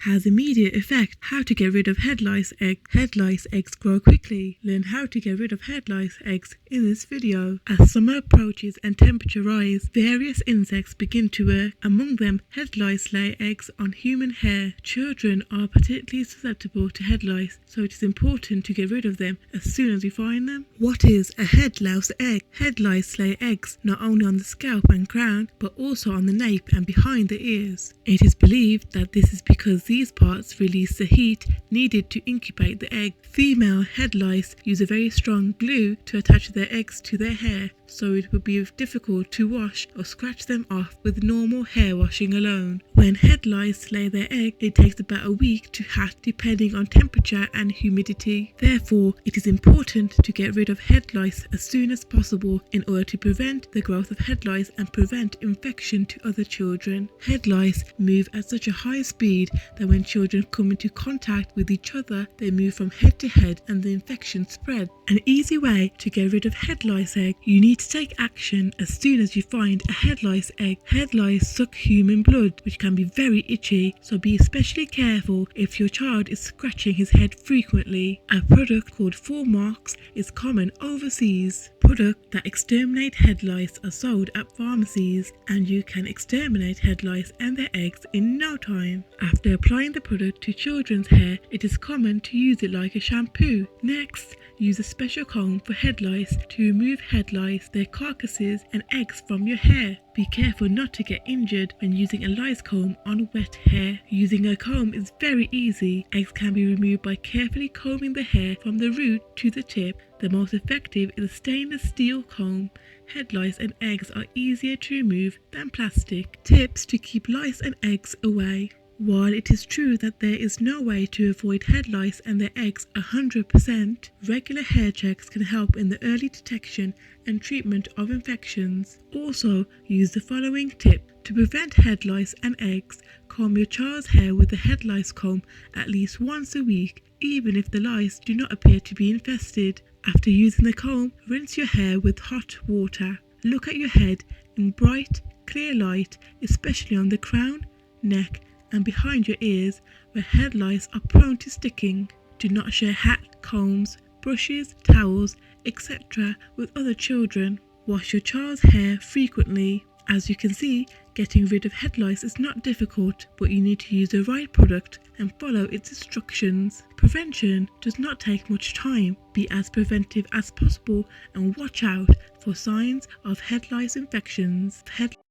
has immediate effect. How to get rid of head lice eggs. Head lice eggs grow quickly. Learn how to get rid of head lice eggs in this video. As summer approaches and temperature rise, various insects begin to work. Among them, head lice lay eggs on human hair. Children are particularly susceptible to head lice, so it is important to get rid of them as soon as we find them. What is a head louse egg? Head lice lay eggs not only on the scalp and crown, but also on the nape and behind the ears. It is believed that this is because these parts release the heat needed to incubate the egg. Female head lice use a very strong glue to attach their eggs to their hair, so it would be difficult to wash or scratch them off with normal hair washing alone. When head lice lay their egg, it takes about a week to hatch depending on temperature and humidity. Therefore, it is important to get rid of head lice as soon as possible in order to prevent the growth of head lice and prevent infection to other children. Head lice move at such a high speed that when children come into contact with each other, they move from head to head and the infection spread. An easy way to get rid of head lice egg: you need to take action as soon as you find a head lice egg. Head lice suck human blood, which can be very itchy, so be especially careful if your child is scratching his head frequently. A product called Marks is common overseas. Products that exterminate head lice are sold at pharmacies, and you can exterminate head lice and their eggs in no time. After applying the product to children's hair, it is common to use it like a shampoo. Next, use a special comb for head lice to remove head lice, their carcasses and eggs from your hair. Be careful not to get injured when using a lice comb on wet hair. Using a comb is very easy. Eggs can be removed by carefully combing the hair from the root to the tip. The most effective is a stainless steel comb. Head lice and eggs are easier to remove than plastic. Tips to keep lice and eggs away. While it is true that there is no way to avoid head lice and their eggs 100%, regular hair checks can help in the early detection and treatment of infections. Also, use the following tip. To prevent head lice and eggs, comb your child's hair with a head lice comb at least once a week, even if the lice do not appear to be infested. After using the comb, rinse your hair with hot water. Look at your head in bright, clear light, especially on the crown, neck, and behind your ears where head lice are prone to sticking. Do not share hat, combs, brushes, towels, etc. with other children. Wash your child's hair frequently. As you can see, getting rid of head lice is not difficult, but you need to use the right product and follow its instructions. Prevention does not take much time. Be as preventive as possible and watch out for signs of head lice infections.